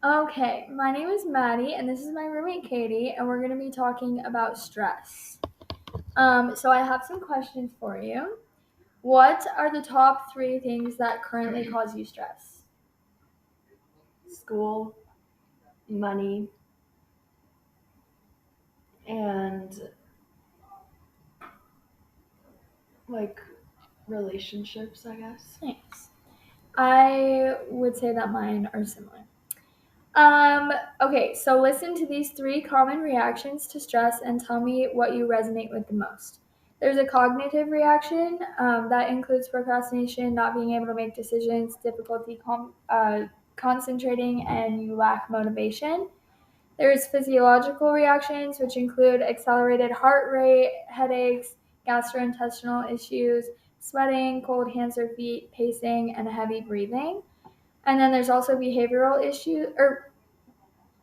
Okay, my name is Maddie, and this is my roommate Katie, and we're going to be talking about stress. So I have some questions for you. What are the top three things that currently cause you stress? School, money, and like relationships, I guess. Nice. I would say that mine are similar. Um, okay, so listen to these three common reactions to stress and tell me what you resonate with the most. There's a cognitive reaction that includes procrastination, not being able to make decisions, difficulty concentrating, and you lack motivation. There's physiological reactions, which include accelerated heart rate, headaches, gastrointestinal issues, sweating, cold hands or feet, pacing, and heavy breathing. And then there's also behavioral issues or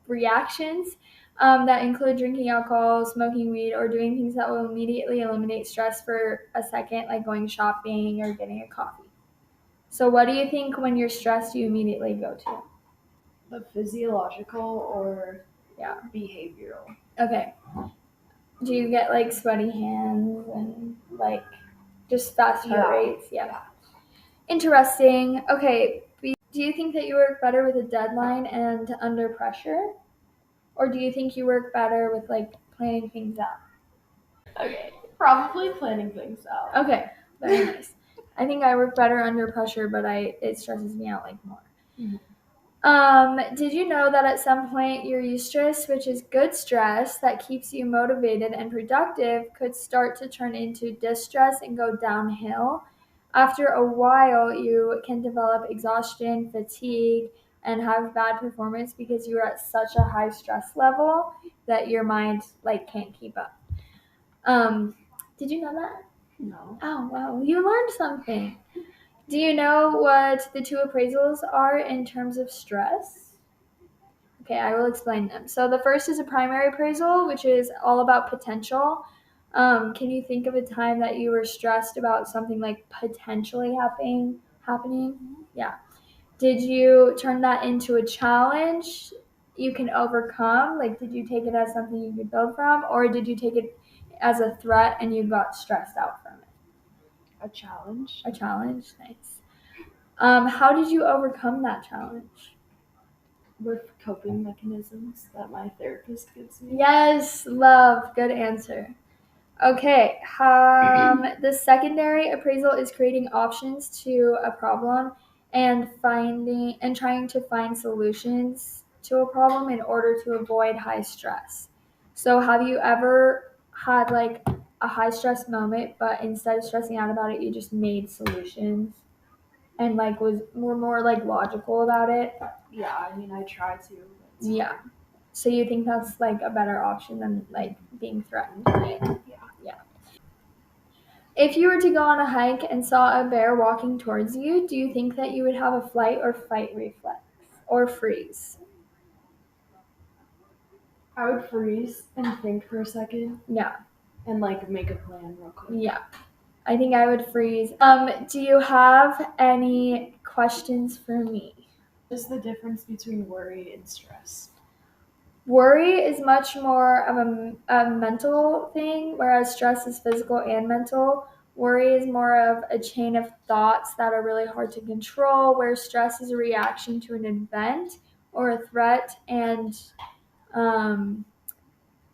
reactions that include drinking alcohol, smoking weed, or doing things that will immediately eliminate stress for a second, like going shopping or getting a coffee. So, what do you think when you're stressed, you immediately go to? The physiological or Yeah. behavioral. Okay. Do you get like sweaty hands and like just fast heart rates? Yeah. Interesting. Okay. Do you think that you work better with a deadline and under pressure? Or do you think you work better with like planning things out? Okay, probably planning things out. Okay, very nice. I think I work better under pressure, but it stresses me out like more. Mhm. Did you know that at some point your eustress, which is good stress that keeps you motivated and productive, could start to turn into distress and go downhill? After a while, you can develop exhaustion, fatigue, and have bad performance because you are at such a high stress level that your mind like can't keep up. Um, did you know that? No. Oh, wow. You learned something. Do you know what the two appraisals are in terms of stress? Okay, I will explain them. So the first is a primary appraisal, which is all about potential. Can you think of a time that you were stressed about something like potentially happening? Yeah. Did you turn that into a challenge you can overcome? Like, did you take it as something you could build from, or did you take it as a threat and you got stressed out from it? A challenge A challenge, nice. How did you overcome that challenge? with coping mechanisms that my therapist gives me. Yes, love, good answer. Okay, the secondary appraisal is creating options to a problem and finding and trying to find solutions to a problem in order to avoid high stress. So, have you ever had like a high stress moment, but instead of stressing out about it, you just made solutions and like was more like logical about it? Yeah, I mean, I try to. Yeah. So you think that's like a better option than like being threatened, right? Yeah. Yeah. If you were to go on a hike and saw a bear walking towards you, do you think that you would have a flight or fight reflex or freeze? I would freeze and think for a second Yeah. and like make a plan real quick. Yeah. I think I would freeze. Do you have any questions for me? What is the difference between worry and stress? Worry is much more of a mental thing, whereas stress is physical and mental. Worry is more of a chain of thoughts that are really hard to control, where stress is a reaction to an event or a threat and um,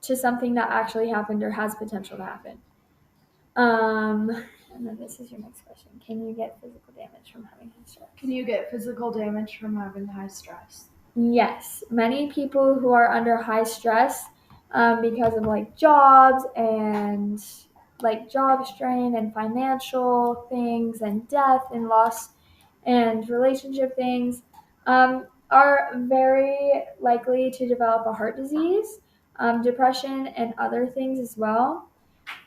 to something that actually happened or has potential to happen. Um, and then this is your next question. Can you get physical damage from having high stress? Can you get physical damage from having high stress? Yes, many people who are under high stress because of like jobs and like job strain and financial things and death and loss and relationship things are very likely to develop a heart disease, depression, and other things as well.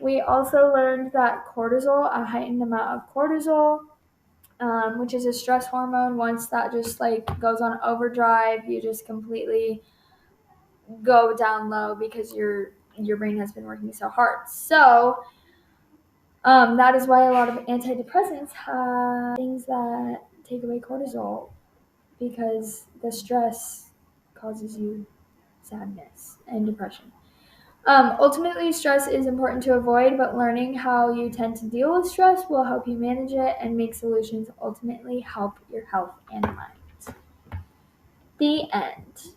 We also learned that cortisol, a heightened amount of cortisol, which is a stress hormone. Once that just like goes on overdrive, you just completely go down low because your brain has been working so hard. So that is why a lot of antidepressants have things that take away cortisol because the stress. causes you sadness and depression. Ultimately, stress is important to avoid, but learning how you tend to deal with stress will help you manage it and make solutions ultimately help your health and mind. The end.